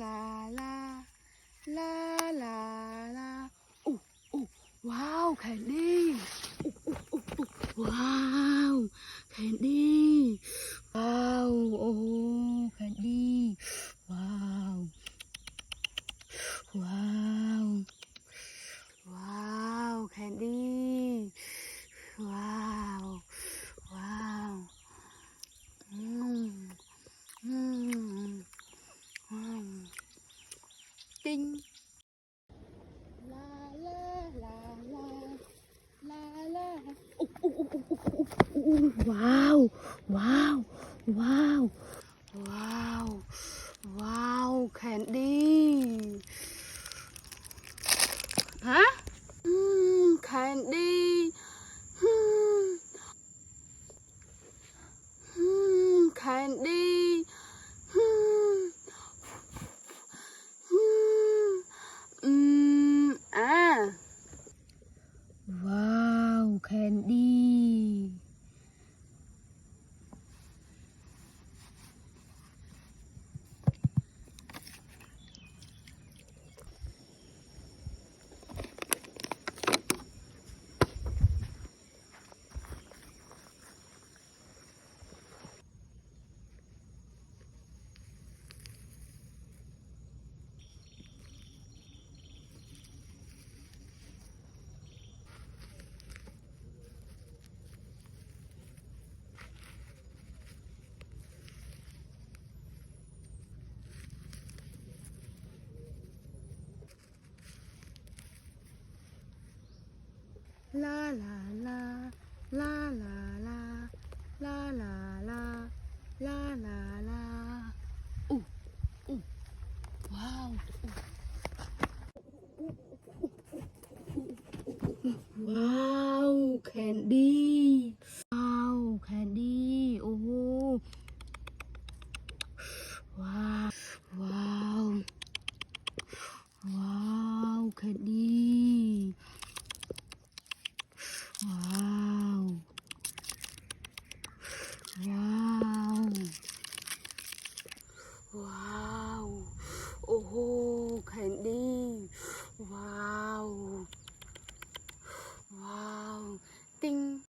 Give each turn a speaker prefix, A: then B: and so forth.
A: ลาลาลาลาลาอู้อู้ว้าวแคนดี้ว้าวแคนดี้ว้าวโอ้แคนดี้ว้าวว้าวว้าวแคนดี้ว้าวว้าวอืมอืมอืมติ้งลาลาลาลาลาลาว้าวว้าวว้าวว้าวว้าวแคนดี้ฮะแคนดี้แคนดี้อือ่าว้าวแคนดี้ลาลา